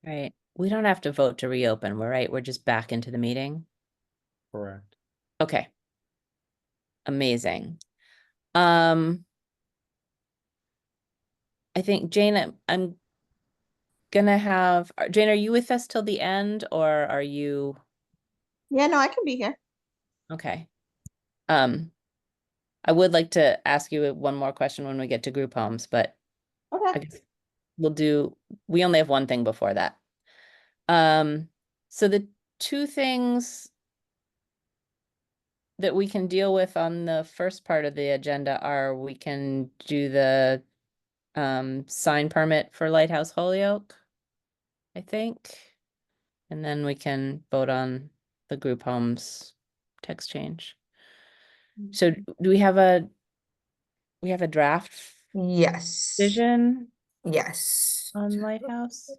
Right. We don't have to vote to reopen. We're right. We're just back into the meeting. Correct. Okay. Amazing. Um, I think Jane, I'm gonna have Jane, are you with us till the end or are you Yeah, no, I can be here. okay? Um, I would like to ask you one more question when we get to group homes, but I Okay. guess we only have one thing before that. So the two things that we can deal with on the first part of the agenda are we can do the sign permit for Lighthouse Holyoke, I think. And then we can vote on the group homes text change. So do we have a draft Yes. vision Yes. on Lighthouse?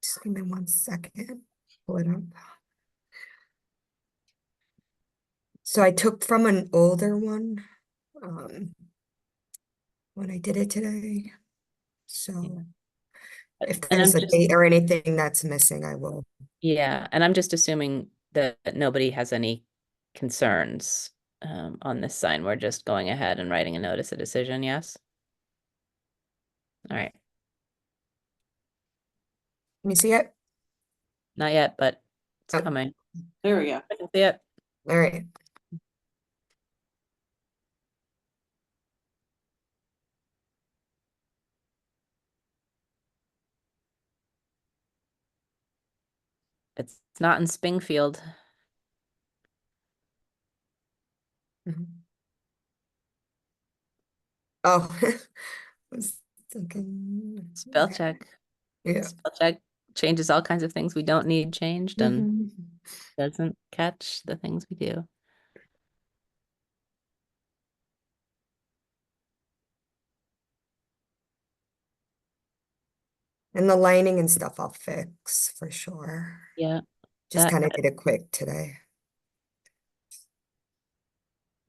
Just give me 1 second. Pull it up. So I took from an older one when I did it today. So if And there's I'm a just, date or anything that's missing, I will. yeah, and I'm just assuming that nobody has any concerns on this sign. We're just going ahead and writing a notice of decision, yes? All right, Let me see it. not yet, but it's Oh. coming. There we go. I can see it. All right. It's not in Springfield. Mhm. Oh, I was thinking. Spell check. Yeah. Spell check changes all kinds of things we don't need changed and Mhm. doesn't catch the things we do. And the lining and stuff I'll fix for sure. Yeah, Just that kind of did it quick today.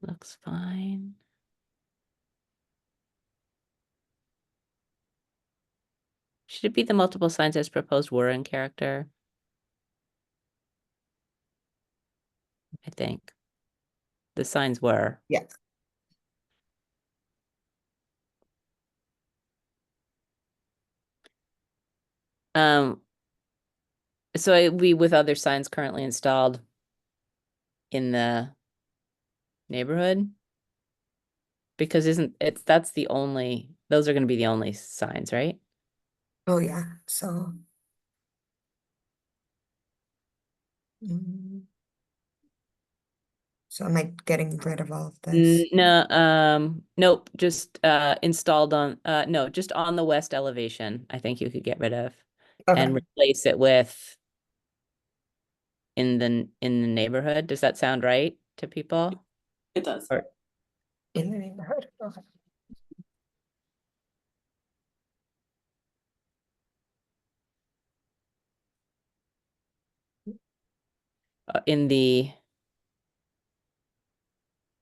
looks fine. Should it be the multiple signs as proposed were in character? I think. The signs were. Yeah. So we with other signs currently installed in the neighborhood? Because that's the only, those are gonna be the only signs, right? Oh, yeah. So. So am I getting rid of all of this? No, nope, just installed on no, just on the west elevation, I think you could get rid of and Okay. replace it with in the neighborhood. Does that sound right to people? It does. Or In the neighborhood. Okay. in the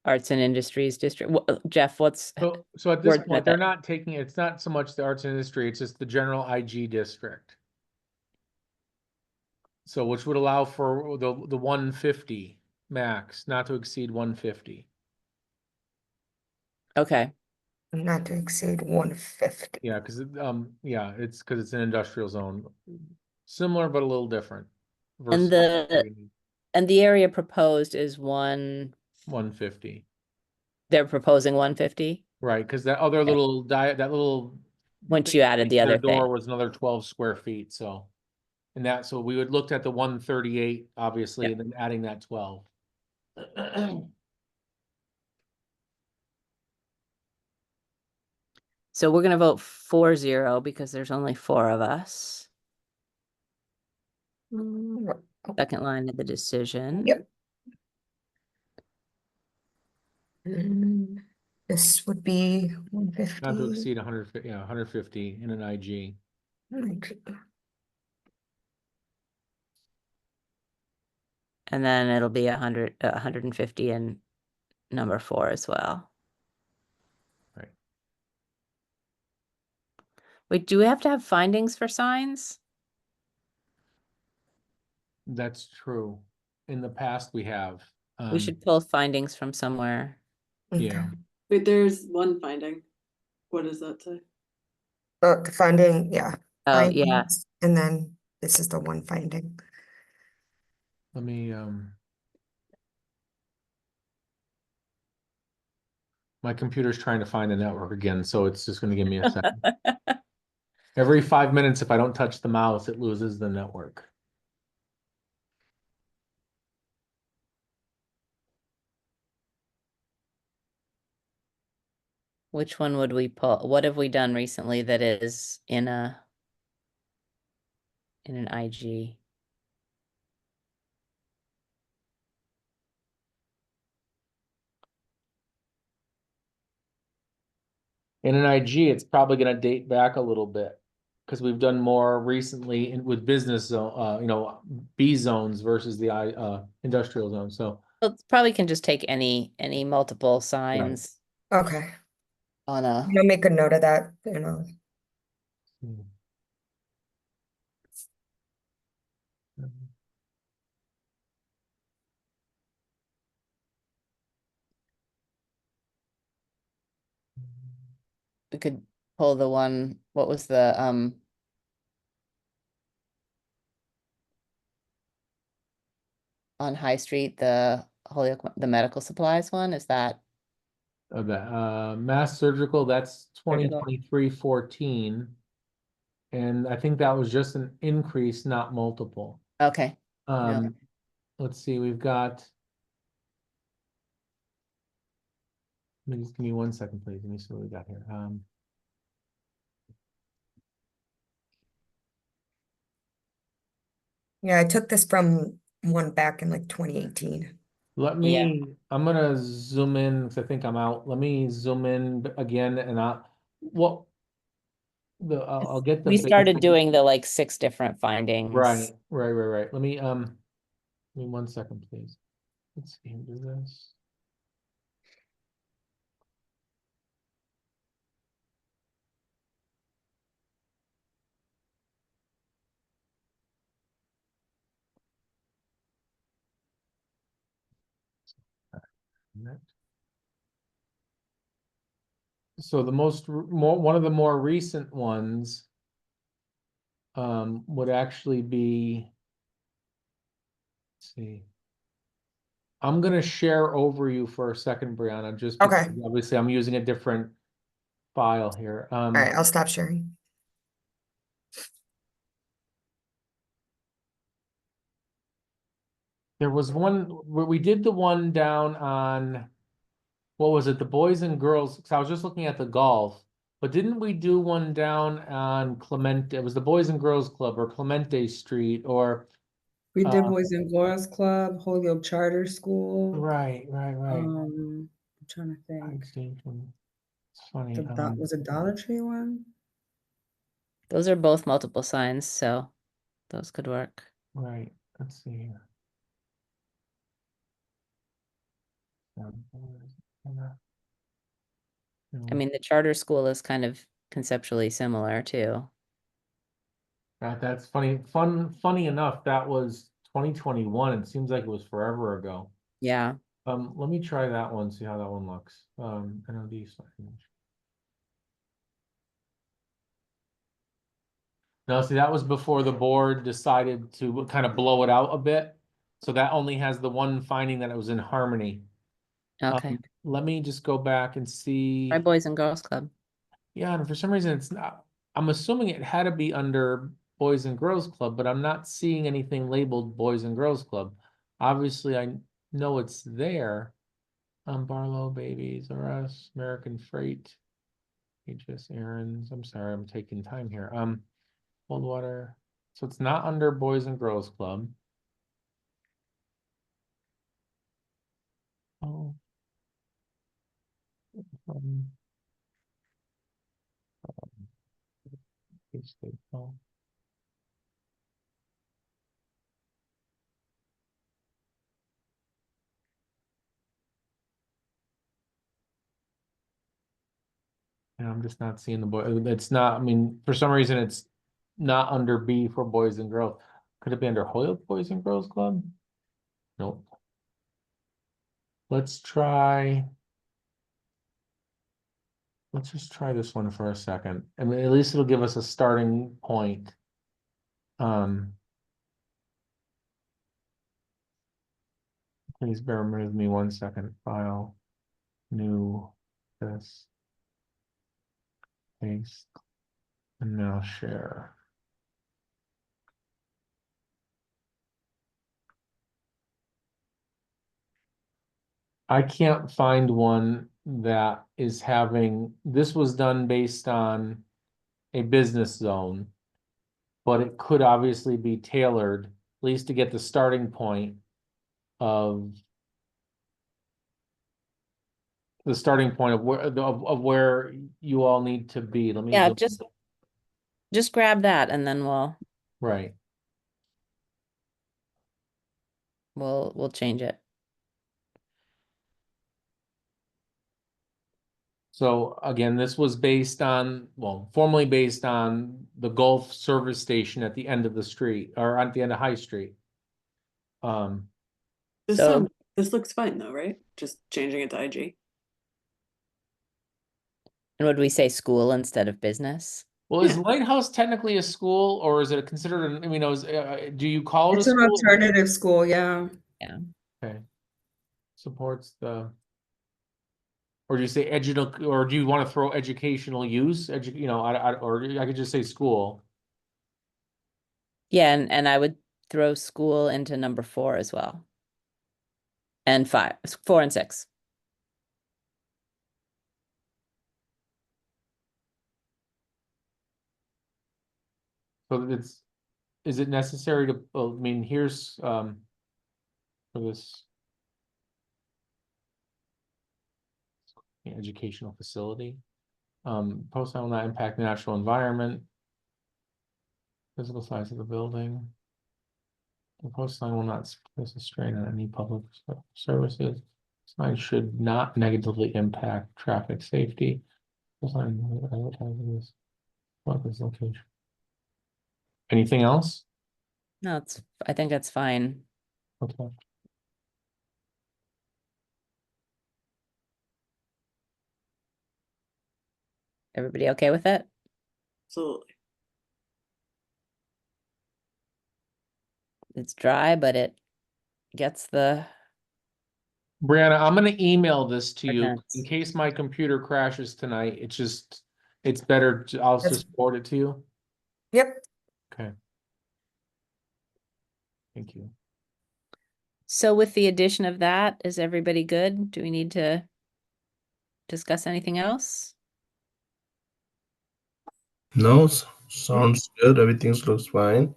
Arts and Industries District? Jeff, what's So at this wordsmith point, they're it? not taking, it's not so much the arts and industry, it's just the general IG district. So which would allow for the 150 max, not to exceed 150. Okay, Not to exceed 150. Yeah, because yeah, it's because it's an industrial zone. Similar but a little different versus and the area proposed is 150. they're proposing 150 Right, because that other little that little once thing you added the their other door thing. was another 12 square feet. So and that so we would looked at the 138, obviously, Yep. and then adding that 12. So we're gonna vote 4-0 because there's only 4 of us. Second line of the decision. Yep. This would be Not to 150. exceed 150, yeah, 150 in an IG. And then it'll be 150 in number 4 as well. Right. Wait, do we have to have findings for signs? That's true. In the past, we have. We should pull findings from somewhere. Okay. Yeah. Wait, there's one finding. What does that say? The finding, yeah. Oh, yeah. Findings, and then this is the one finding. Let me, my computer's trying to find the network again, so it's just gonna give me a second. Every 5 minutes, if I don't touch the mouse, it loses the network. Which one would we pull? What have we done recently that is in an IG? In an IG, it's probably gonna date back a little bit. Because we've done more recently with business zone, B zones versus the industrial zone, so. Well, it probably can just take any multiple signs Okay. on a, I'll make a note of that, you know. we could pull the one, what was the, on High Street, the Holyoke, the medical supplies one, is that? Mass surgical, that's Surgical. 2023-14. And I think that was just an increase, not multiple. Okay, no, Let's see, we've got. Just give me 1 second, please. Let me see what we got here. Yeah, I took this from one back in like 2018. Let me, I'm gonna zoom in because I think I'm out. Let me zoom in again and I'll get the we started basic. doing the like 6 different findings. Right. Let me 1 second, please. Let's see, do this. So the one of the more recent ones would actually be, let's see. I'm gonna share over you for a second, Brianna, just because Okay. obviously I'm using a different file here. All right, I'll stop sharing. There was one where we did the one down on, what was it, the boys and girls? Because I was just looking at the golf, but didn't we do one down on Clemente? It was the Boys and Girls Club or Clemente Street or We did uh, Boys and Girls Club, Holyoke Charter School. right. I'm trying to think. It's funny. Was a Dollar Tree one? Those are both multiple signs, so those could work. Right. Let's see here. I mean, the charter school is kind of conceptually similar too. That's funny. Funny enough, that was 2021. It seems like it was forever ago. Yeah. Let me try that one, see how that one looks. NOD image. Now, see, that was before the board decided to kind of blow it out a bit. So that only has the one finding that it was in harmony. Okay. Let me just go back and see. Try Boys and Girls Club. Yeah, and for some reason it's not. I'm assuming it had to be under Boys and Girls Club, but I'm not seeing anything labeled Boys and Girls Club. Obviously, I know it's there. Barlow Babies R Us, American Freight, HS Aaron's. I'm sorry, I'm taking time here. Coldwater. So it's not under Boys and Girls Club. Oh. Um, oh. Yeah, I'm just not seeing the boy. It's not, I mean, for some reason it's not under B for boys and girls. Could it be under Holyoke Boys and Girls Club? Nope. Let's just try this one for a second. I mean, at least it'll give us a starting point. Please bear with me 1 second. File, new, this, paste, and now share. I can't find one that is this was done based on a business zone. But it could obviously be tailored, at least to get the starting point of where you all need to be. Let me Yeah, look. just grab that and then Right. we'll change it. So again, this was formally based on the Gulf service station at the end of the street, or at the end of High Street. This So- this looks fine though, right? Just changing it to IG. And would we say school instead of business? Well, is Yeah. Lighthouse technically a school, or is it considered, do you call it a It's an school? alternative school, yeah. Yeah. Okay. Supports or do you say or do you want to throw educational use? Or I could just say school. Yeah, and I would throw school into number 4 as well. And 5, 4 and 6. So is it necessary to, well, I mean, here's, for this. Educational facility. Post will not impact the natural environment. Physical size of the building. The post sign will not place a strain on any public services. Sign should not negatively impact traffic safety. The sign advertising this. About this location. Anything else? No, I think that's fine. Okay. Everybody okay with it? Absolutely. It's dry, but it gets the Brianna, I'm gonna email this to you in ordinance. case my computer crashes tonight. It's better I'll That's- just forward it to you. Yep. Okay. Thank you. So with the addition of that, is everybody good? Do we need to discuss anything else? No, sounds good. Everything looks fine.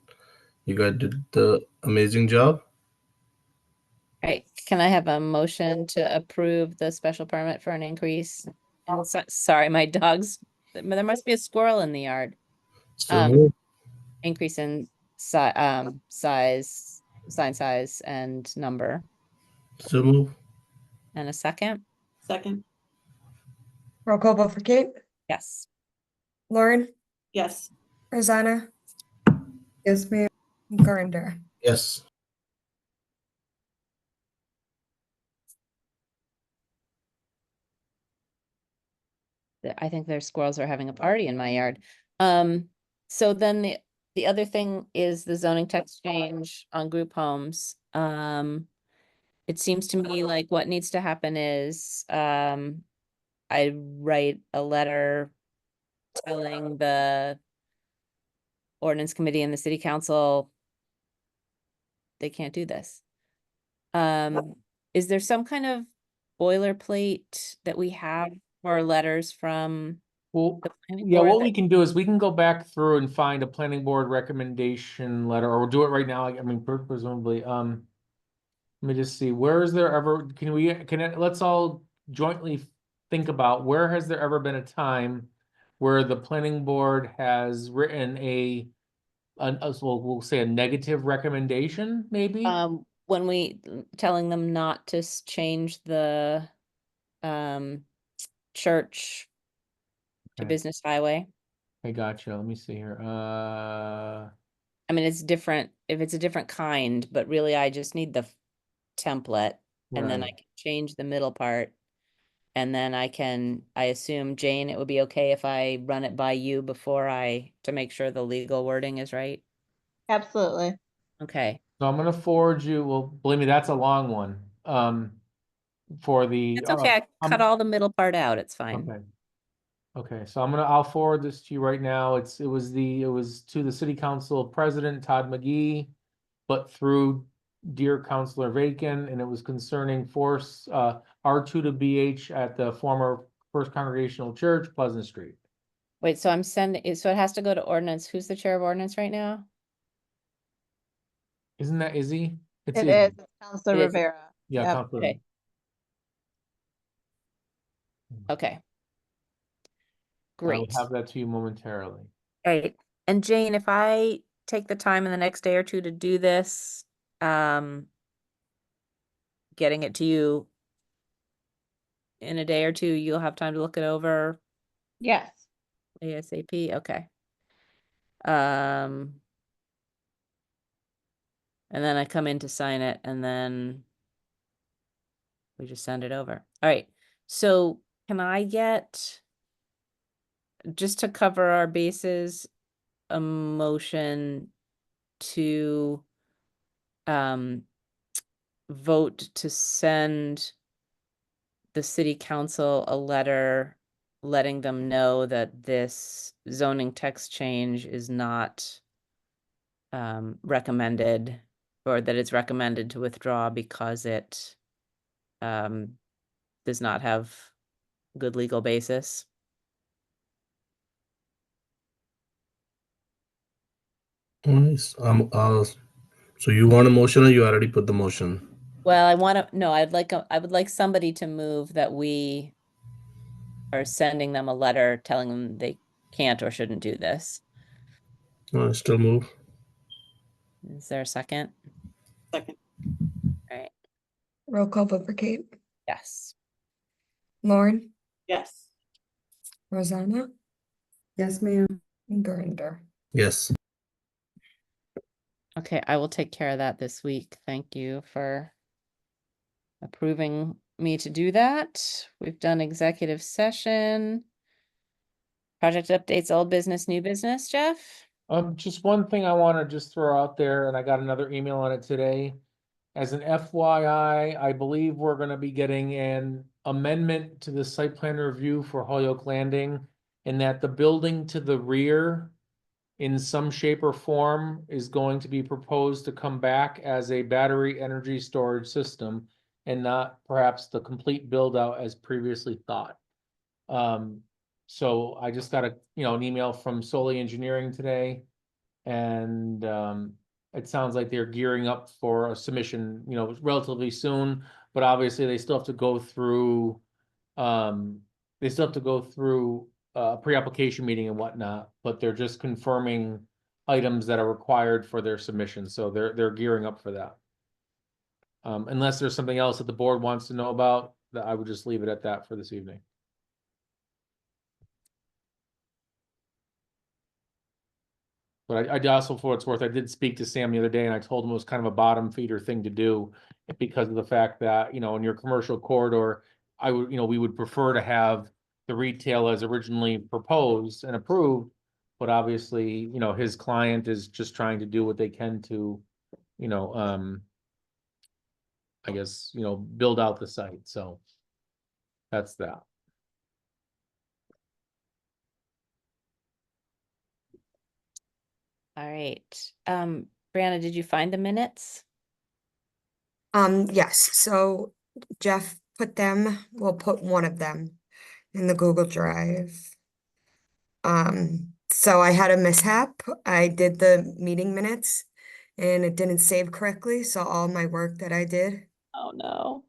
You guys did the amazing job. Right, can I have a motion to approve the special permit for an increase? And sorry, my dog's, there must be a squirrel in the yard. Still move. Increase in size, sign size and number. Still move. And a second? Second, Roll call vote for Kate, Yes. Lauren, yes. Rosanna, Yes, ma'am. and Gurinder. Yes. I think their squirrels are having a party in my yard. So then the other thing is the zoning text change on group homes. It seems to me like what needs to happen is, I write a letter telling the ordinance committee and the city council they can't do this. Is there some kind of boilerplate that we have for letters from Well, the planning yeah, board what that- we can do is we can go back through and find a planning board recommendation letter, or we'll do it right now. I mean, presumably, let me just see, where is there ever, let's all jointly think about, where has there ever been a time where the planning board has written we'll say a negative recommendation, maybe? When we telling them not to change the church to Okay. business highway. I gotcha. Let me see here. I mean, it's different, if it's a different kind, but really I just need the template. And then I Right. can change the middle part. And then I assume, Jane, it would be okay if I run it by you to make sure the legal wording is right? Absolutely. Okay. So I'm gonna forward you, well, believe me, that's a long one. For the, It's okay. I cut all the middle part out. It's fine. okay. Okay, so I'll forward this to you right now. It was to the city council president, Todd McGee, but through dear Councilor Vacan, and it was concerning force, R2 to BH at the former First Congregational Church, Pleasant Street. Wait, so I'm sending it, so it has to go to ordinance. Who's the chair of ordinance right now? Isn't that Izzy? It's It Izzy. is. Counselor It is. Rivera. Yeah, Yep. Councilor. Okay. Okay. I will Great. have that to you momentarily. Right. And Jane, if I take the time in the next day or two to do this, getting it to you in a day or two, you'll have time to look it over Yes. ASAP. Okay. And then I come in to sign it and then we just send it over. All right. So can I get, just to cover our bases, a motion to vote to send the city council a letter letting them know that this zoning text change is not recommended, or that it's recommended to withdraw because it does not have good legal basis. Nice. So you want a motion or you already put the motion? Well, no, I would like somebody to move that we are sending them a letter telling them they can't or shouldn't do this. Still move. Is there a second? Second. All right. Roll call vote for Kate. Yes. Lauren, Yes. Yes, Rosanna, ma'am. and Gurinder. Yes. Okay, I will take care of that this week. Thank you for approving me to do that. We've done executive session. Project updates, old business, new business, Jeff? Just one thing I want to just throw out there, and I got another email on it today. As an FYI, I believe we're gonna be getting an amendment to the site plan review for Holyoke Landing, and that the building to the rear in some shape or form is going to be proposed to come back as a battery energy storage system and not perhaps the complete build out as previously thought. So I just got an email from Solely Engineering today. And it sounds like they're gearing up for a submission, relatively soon, but obviously they still have to go through a pre-application meeting and whatnot, but they're just confirming items that are required for their submission, so they're gearing up for that. Unless there's something else that the board wants to know about, that I would just leave it at that for this evening. But I also, for what it's worth, I did speak to Sam the other day and I told him it was kind of a bottom feeder thing to do. Because of the fact that, in your commercial corridor, we would prefer to have the retail as originally proposed and approved. But obviously, his client is just trying to do what they can to, I guess, build out the site, so. That's that. All right. Brianna, did you find the minutes? Yes, so Jeff we'll put one of them in the Google Drive. So I had a mishap. I did the meeting minutes and it didn't save correctly, so all my work that I did Oh, no.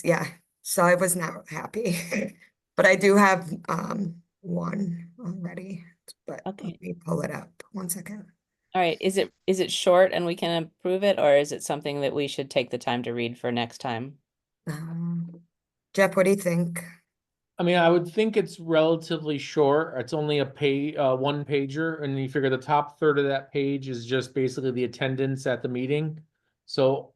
yeah, so I was not happy. But I do have one already, but Okay. let me pull it up. 1 second. All right. Is it short and we can approve it, or is it something that we should take the time to read for next time? Jeff, what do you think? I mean, I would think it's relatively short. It's only a one pager, and you figure the top third of that page is just basically the attendance at the meeting. So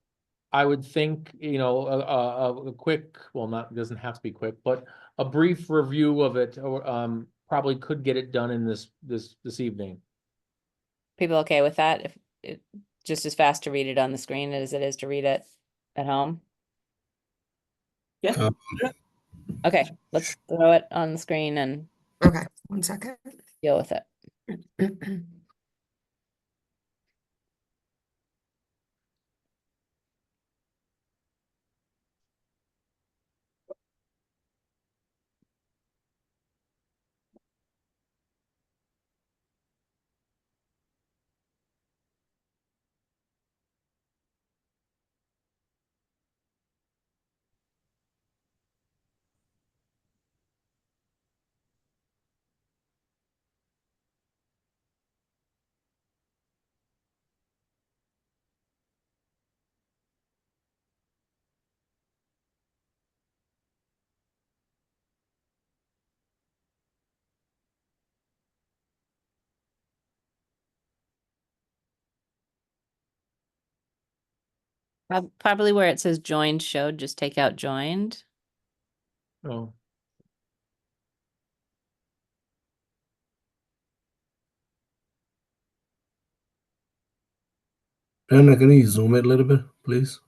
I would think, a quick, well, not, doesn't have to be quick, but a brief review of it, or, probably could get it done in this evening. People okay with that? If it just as fast to read it on the screen as it is to read it at home? Yeah, Um, Okay, let's throw it on the screen and Okay, 1 second. deal with it. Probably where it says joined showed, just take out joined. Oh, Brenda, can you zoom it a little bit, please?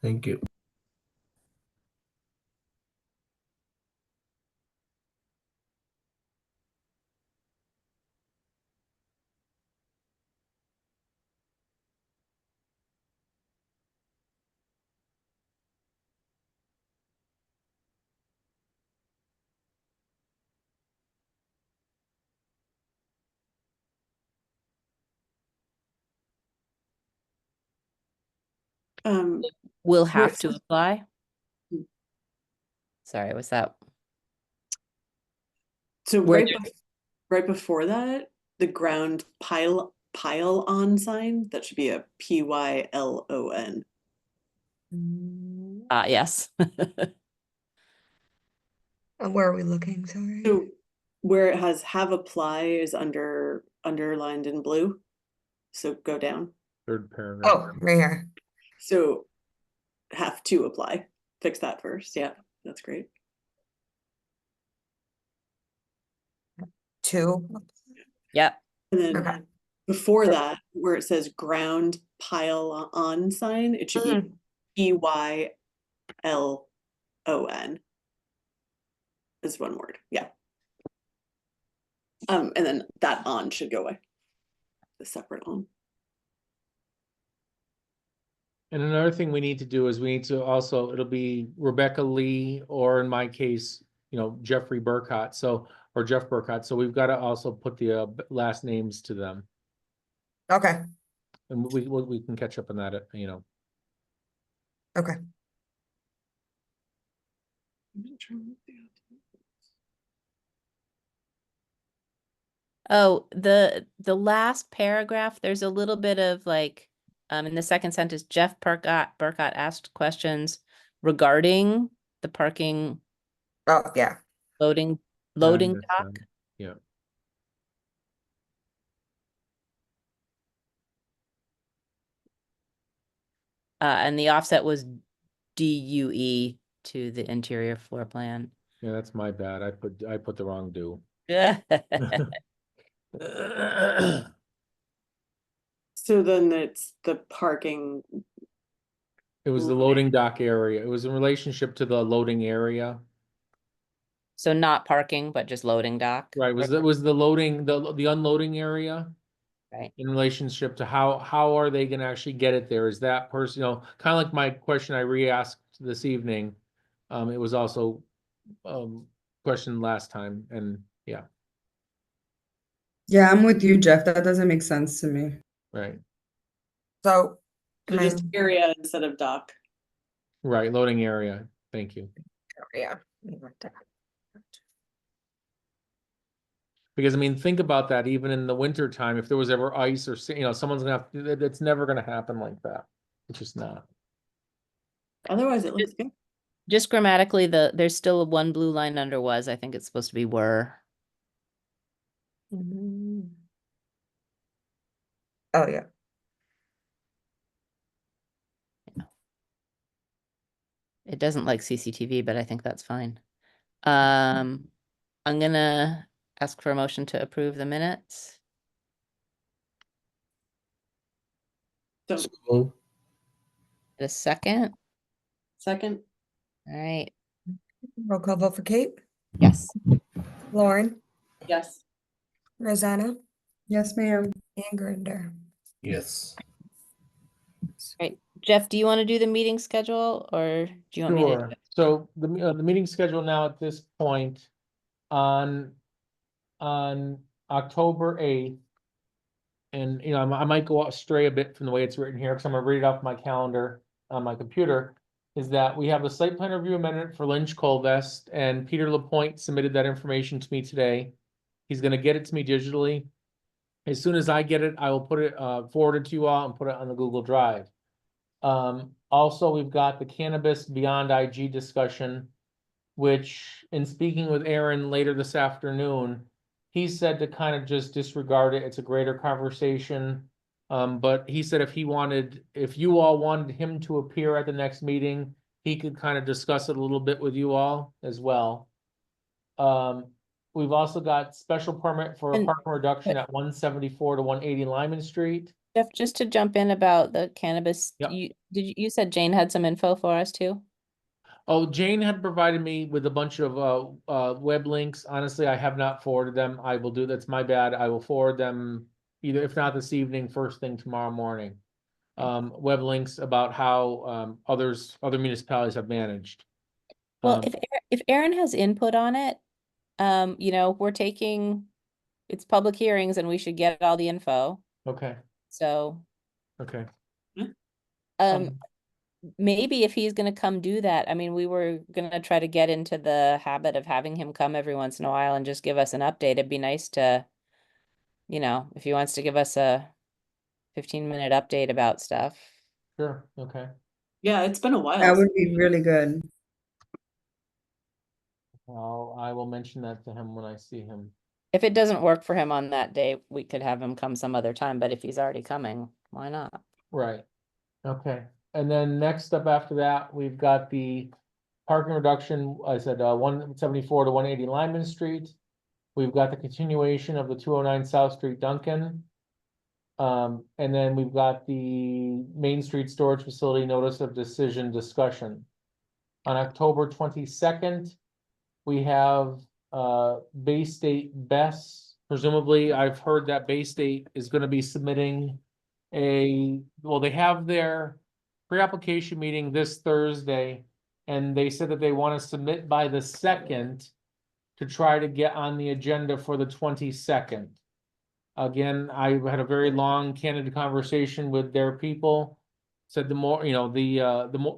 Thank you. um, Will where have it to says- apply. Hmm. Sorry, was that? so Where right before that, the ground pile on sign, that should be a PYLON. Yes. Where are we looking? Sorry. So where it has have apply is underlined in blue. So go down. third paragraph. Oh, right here. So have to apply. Fix that first. Yeah, that's great. 2. Yep. And then Okay. before that, where it says ground pile on sign, it should be PYLON is one word. Yeah. And then that on should go away. The separate on. And another thing we need to do is we need to also, it'll be Rebecca Lee, or in my case, Jeffrey Burkott, or Jeff Burkott. So we've got to also put the last names to them. Okay. And we can catch up on that, Okay. Oh, the last paragraph, there's a little bit of like, in the second sentence, Jeff Burkott asked questions regarding the parking Oh, yeah. loading I dock. understand. Yeah. And the offset was DUE to the interior floor plan. Yeah, that's my bad. I put the wrong do. So then it's the parking. It was the loading dock area. It was in relationship to the loading area. So not parking, but just loading dock. Right, it was the loading, the unloading area Right. in relationship to how are they gonna actually get it there? Is that person, kind of like my question I re-asked this evening. It was also questioned last time, and yeah, Yeah, I'm with you, Jeff. That doesn't make sense to me. right, So, So just area instead of dock. right, loading area. Thank you. yeah. Because I mean, think about that, even in the winter time, if there was ever ice or, someone's gonna it's never gonna happen like that. It's just not. Otherwise, it looks good. Just grammatically, there's still one blue line under was. I think it's supposed to be were. Oh, yeah. It doesn't like CCTV, but I think that's fine. I'm gonna ask for a motion to approve the minutes. So, So, A second. second, All right. Roll call vote for Kate, Yes. Lauren, yes. Rosanna, Yes, ma'am. and Grinder. yes. Right. Jeff, do you want to do the meeting schedule or do you want me to do Sure. it? So the meeting schedule now at this point on October 8th. And I might go astray a bit from the way it's written here because I'm gonna read it off my calendar on my computer. Is that we have a site plan review amendment for Lynch Colvest, and Peter Lapointe submitted that information to me today. He's gonna get it to me digitally. As soon as I get it, I will put it forward it to you all and put it on the Google Drive. Also, we've got the cannabis beyond IG discussion, which in speaking with Aaron later this afternoon, he said to kind of just disregard it. It's a greater conversation. But he said if you all wanted him to appear at the next meeting, he could kind of discuss it a little bit with you all as well. We've also got special permit for a And- parking reduction at 174 to 180 Lyman Street. Jeff, just to jump in about the cannabis, Yep. you said Jane had some info for us too? Oh, Jane had provided me with a bunch of web links. Honestly, I have not forwarded them. I will do, that's my bad. I will forward them either, if not this evening, first thing tomorrow morning. Web links about how other municipalities have managed. Well, Um, if Aaron has input on it, we're taking, it's public hearings and we should get all the info. okay, So, okay. um, maybe if he's gonna come do that, I mean, we were gonna try to get into the habit of having him come every once in a while and just give us an update. It'd be nice to, if he wants to give us a 15-minute update about stuff. Sure, okay. Yeah, it's been a That while. would be really good. Well, I will mention that to him when I see him. If it doesn't work for him on that day, we could have him come some other time, but if he's already coming, why not? Right, okay. And then next up after that, we've got the parking reduction, I said, 174 to 180 Lyman Street. We've got the continuation of the 209 South Street Duncan. And then we've got the Main Street Storage Facility Notice of Decision discussion. On October 22nd, we have Bay State Bess. Presumably, I've heard that Bay State is gonna be submitting they have their pre-application meeting this Thursday. And they said that they want to submit by the 2nd to try to get on the agenda for the 22nd. Again, I had a very long, candid conversation with their people. Said the more,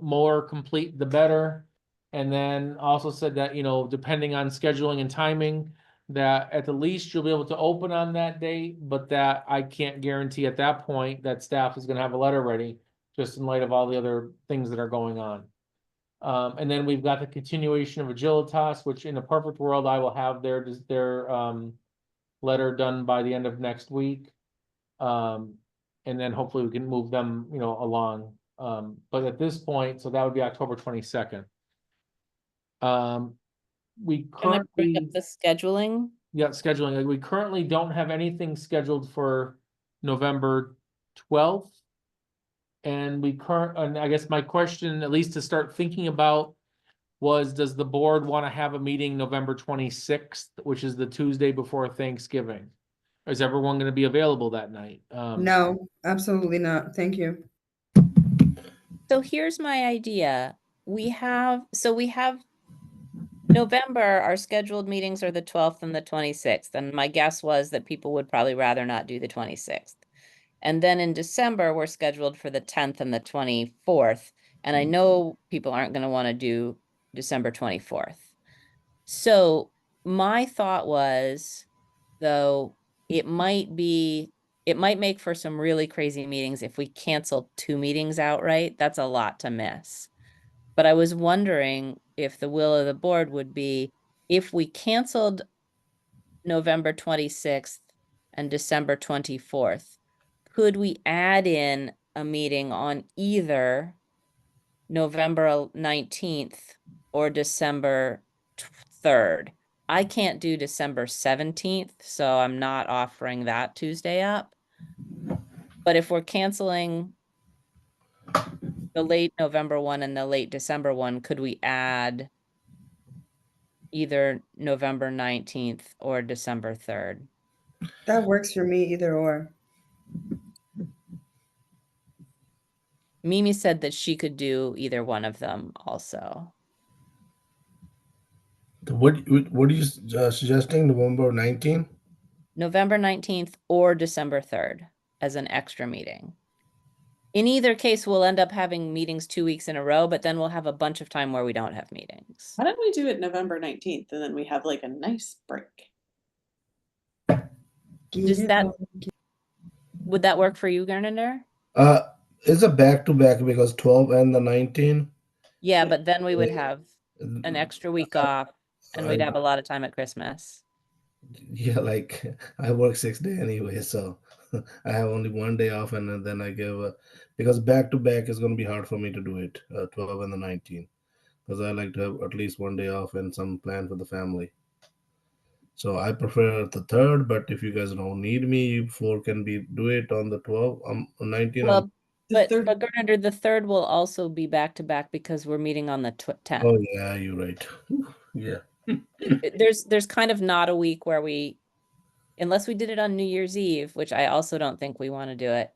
more complete, the better. And then also said that, depending on scheduling and timing, that at the least you'll be able to open on that date, but that I can't guarantee at that point that staff is gonna have a letter ready, just in light of all the other things that are going on. And then we've got the continuation of Agilitas, which in a perfect world, I will have their letter done by the end of next week. And then hopefully we can move them, along. But at this point, so that would be October 22nd. We Can I bring up currently, the scheduling? yeah, scheduling, like we currently don't have anything scheduled for November 12th. And I guess my question, at least to start thinking about, was does the board want to have a meeting November 26th, which is the Tuesday before Thanksgiving? Is everyone going to be available that night? No, absolutely not. Thank you. So here's my idea. We have November, our scheduled meetings are the 12th and the 26th, and my guess was that people would probably rather not do the 26th. And then in December, we're scheduled for the 10th and the 24th, and I know people aren't going to want to do December 24th. So my thought was, though it might make for some really crazy meetings if we cancel 2 meetings outright. That's a lot to miss. But I was wondering if the will of the board would be if we canceled November 26th and December 24th, could we add in a meeting on either November 19th or December 3rd? I can't do December 17th, so I'm not offering that Tuesday up. But if we're canceling the late November one and the late December one, could we add either November 19th or December 3rd? That works for me either or. Mimi said that she could do either one of them also. What are you suggesting? November 19? November 19th or December 3rd as an extra meeting. In either case, we'll end up having meetings 2 weeks in a row, but then we'll have a bunch of time where we don't have meetings. Why don't we do it November 19th and then we have like a nice break? Does that, would that work for you, Gernander? It's a back-to-back because 12 and the 19. Yeah, but then we would Yeah. have an extra week off and we'd have a lot of time at Christmas. Yeah, like I work 6 days anyway, so I have only one day off, and then I give because back to back is going to be hard for me to do it, 12 and the 19, because I like to have at least one day off and some plan for the family. So I prefer the third, but if you guys don't need me, you four can be do it on the 12, 19. Well, The but third- Gernander, the 3rd will also be back to back because we're meeting on the 10th. Oh yeah, you're right. Yeah. There's kind of not a week where we, unless we did it on New Year's Eve, which I also don't think we want to do it.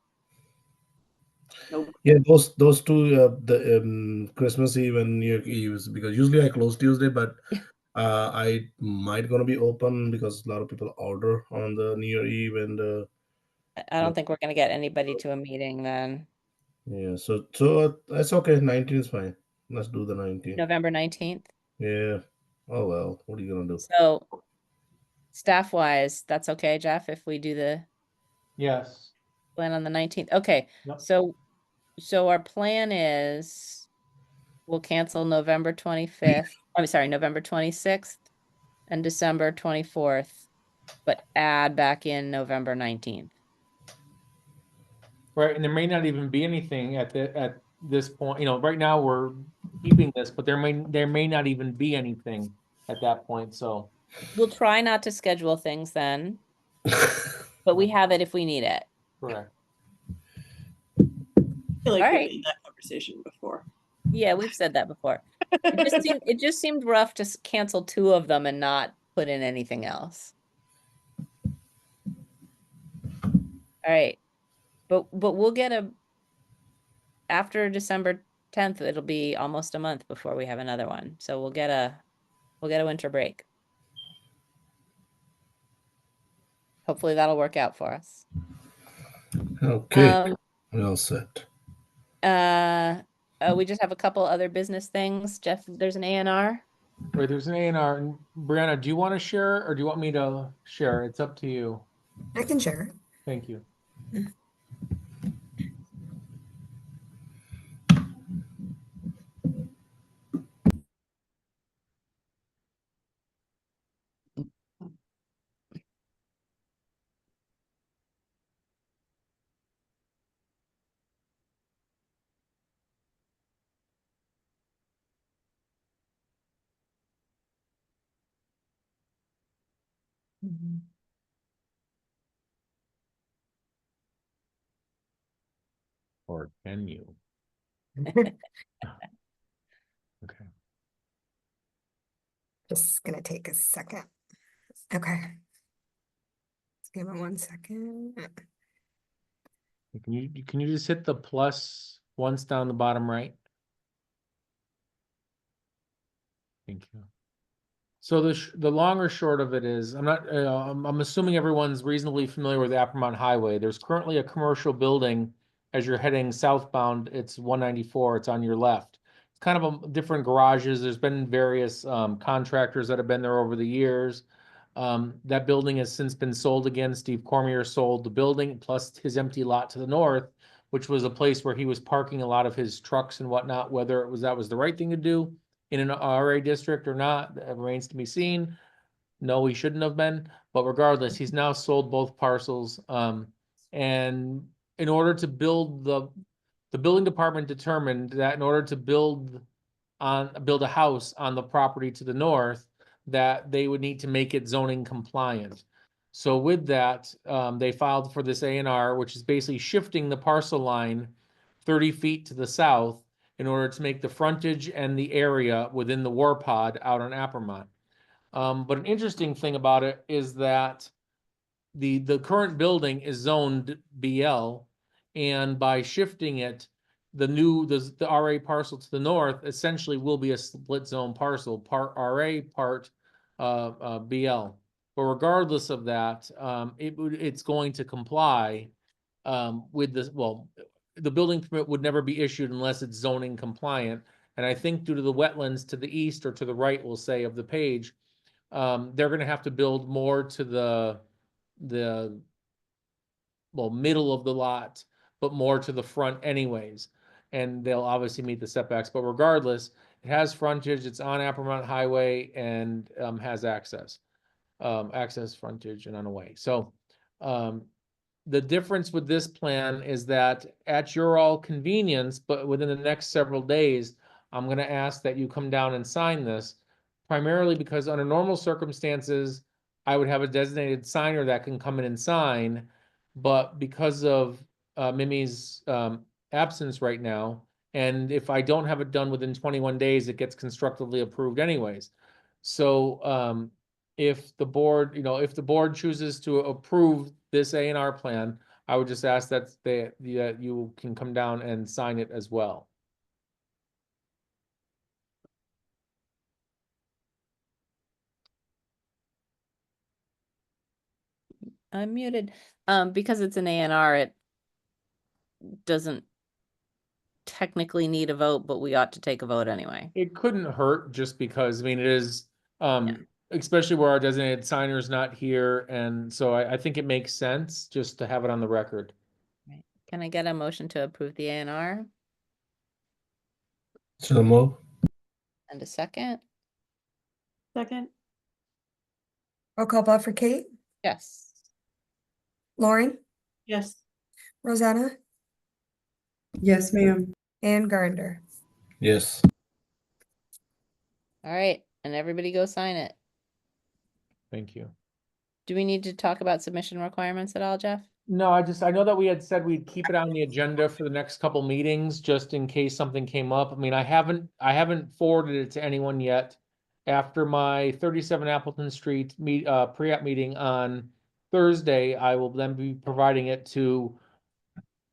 Nope. Yeah, those two, the Christmas Eve and New Year Eve, because usually I close Tuesday, but I might gonna be open because a lot of people order on the New Year Eve, and I don't think we're gonna get anybody to a meeting then. yeah, so that's okay. 19 is fine. Let's do the 19. November 19th. Yeah. Oh well, what are you gonna do? So staff wise, that's okay, Jeff, if we do the Yes. plan on the 19th. Okay, Yep. so our plan is we'll cancel November 25th. I'm sorry, November 26th and December 24th, but add back in November 19th. Right, and there may not even be anything at this point. You know, right now we're keeping this, but there may not even be anything at that point. So We'll try not to schedule things then, but we have it if we need it. correct. I feel like All we right. made that conversation before. Yeah, we've said that before. It just seemed rough to cancel 2 of them and not put in anything else. All right. But we'll get after December 10th, it'll be almost a month before we have another one. So we'll get a winter break. Hopefully that'll work out for us. Okay, well set. We just have a couple other business things. Jeff, there's an A&R. Right, there's an A&R. And Brianna, do you want to share or do you want me to share? It's up to you. I can share. Thank you. Or can you? Okay. Just gonna take a second. Okay. Just give me 1 second. Can you just hit the plus once down the bottom right? Thank you. So the long or short of it is, I'm assuming everyone's reasonably familiar with Appermont Highway. There's currently a commercial building as you're heading southbound. It's 194. It's on your left. It's kind of different garages. There's been various contractors that have been there over the years. That building has since been sold again. Steve Cormier sold the building plus his empty lot to the north, which was a place where he was parking a lot of his trucks and whatnot. Whether that was the right thing to do in an RA district or not, that remains to be seen. No, he shouldn't have been, but regardless, he's now sold both parcels. And in order to build the building department determined that in order to build a house on the property to the north, that they would need to make it zoning compliant. So with that, they filed for this A&R, which is basically shifting the parcel line 30 feet to the south in order to make the frontage and the area within the war pod out on Appermont. But an interesting thing about it is that the current building is zoned BL, and by shifting it, the RA parcel to the north essentially will be a split zone parcel, part RA, part BL. But regardless of that, it's going to comply with this. Well, the building permit would never be issued unless it's zoning compliant. And I think due to the wetlands to the east or to the right, we'll say, of the page, they're going to have to build more to the middle of the lot, but more to the front anyways. And they'll obviously meet the setbacks, but regardless, it has frontage, it's on Appermont Highway, and has access, frontage, and on a way. So the difference with this plan is that at your all convenience, but within the next several days, I'm going to ask that you come down and sign this, primarily because under normal circumstances, I would have a designated signer that can come in and sign. But because of Mimi's absence right now, and if I don't have it done within 21 days, it gets constructively approved anyways. So if the board, if the board chooses to approve this A&R plan, I would just ask that you can come down and sign it as well. I'm muted. Because it's an A&R, it doesn't technically need a vote, but we ought to take a vote anyway. It couldn't hurt just because, I mean, it is, especially where our designated signer is not here. And so I think it makes sense just to have it on the record. Right. Can I get a motion to approve the A&R So move. and a second? Second. Roll call vote for Kate, Yes. Lauren, Yes. Rosanna, Yes, ma'am. and Gardner. Yes. All right, and everybody go sign it. Thank you. Do we need to talk about submission requirements at all, Jeff? No, I know that we had said we'd keep it on the agenda for the next couple meetings, just in case something came up. I mean, I haven't forwarded it to anyone yet. After my 37 Appleton Street pre-app meeting on Thursday, I will then be providing it to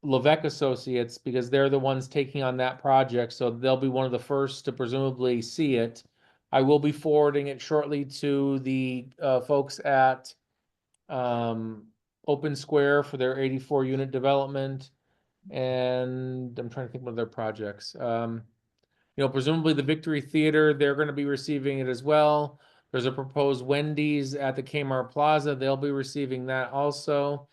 Levesque Associates because they're the ones taking on that project. So they'll be one of the first to presumably see it. I will be forwarding it shortly to the folks at Open Square for their 84 unit development. And I'm trying to think of their projects. Presumably the Victory Theater, they're going to be receiving it as well. There's a proposed Wendy's at the Kmart Plaza. They'll be receiving that also.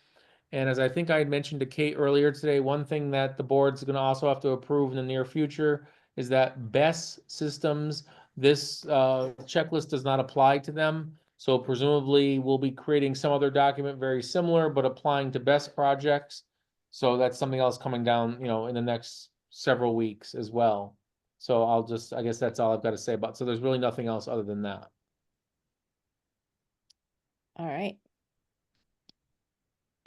And as I think I had mentioned to Kate earlier today, one thing that the board's going to also have to approve in the near future is that BESS systems, this checklist does not apply to them. So presumably we'll be creating some other document very similar, but applying to BESS projects. So that's something else coming down, in the next several weeks as well. So I guess that's all I've got to say about, so there's really nothing else other than that. All right.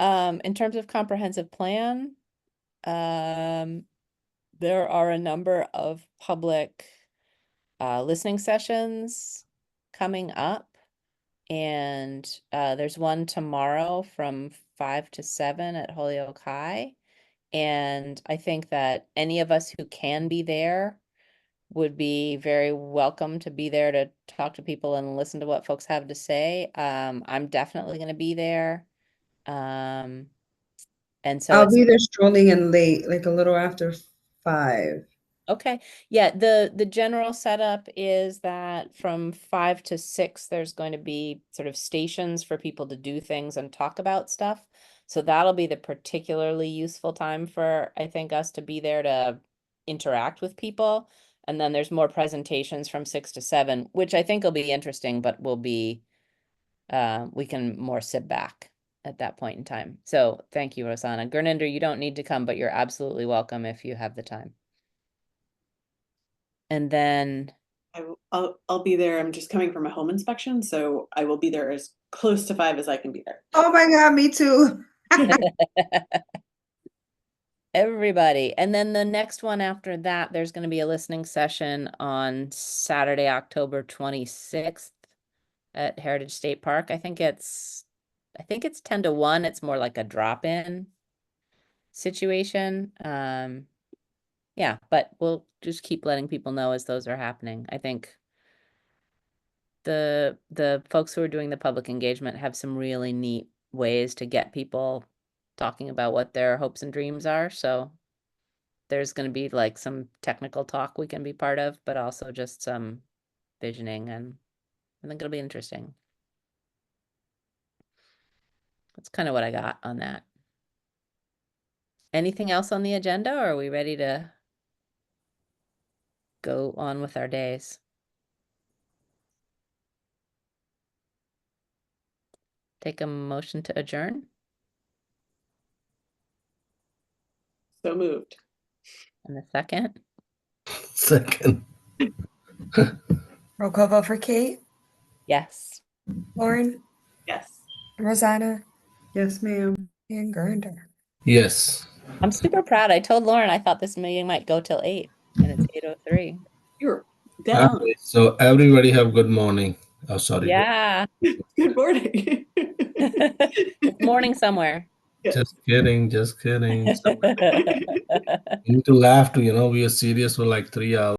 In terms of comprehensive plan, there are a number of public listening sessions coming up. And there's one tomorrow from 5 to 7 at Holyoke High. And I think that any of us who can be there would be very welcome to be there to talk to people and listen to what folks have to say. I'm definitely going to be there. And so I'll it's be there strolling in late, like a little after 5. Okay, yeah, the general setup is that from 5 to 6, there's going to be sort of stations for people to do things and talk about stuff. So that'll be the particularly useful time for, I think, us to be there to interact with people. And then there's more presentations from 6 to 7, which I think will be interesting, but will be, we can more sit back at that point in time. So thank you, Rosanna. Gurninder, you don't need to come, but you're absolutely welcome if you have the time. And then, I'll be there. I'm just coming from a home inspection, so I will be there as close to 5 as I can be there. Oh my God, me too. everybody. And then the next one after that, there's going to be a listening session on Saturday, October 26th at Heritage State Park. I think it's 10 to 1. It's more like a drop-in situation. Yeah, but we'll just keep letting people know as those are happening. I think the folks who are doing the public engagement have some really neat ways to get people talking about what their hopes and dreams are. So there's going to be like some technical talk we can be part of, but also just some visioning, and I think it'll be interesting. That's kind of what I got on that. Anything else on the agenda, or are we ready to go on with our days? Take a motion to adjourn. So moved. And a second. Second. Roll call vote for Kate, Yes. Lauren, Yes. Rosanna, Yes, ma'am. and Grinder. Yes. I'm super proud. I told Lauren I thought this meeting might go till 8, and it's 8:03. You're dead on. Okay, so everybody have good morning. Oh, sorry. Yeah. Good morning. It's morning somewhere. Just kidding. Just kidding. You need to laugh too, we are serious for like 3 hours.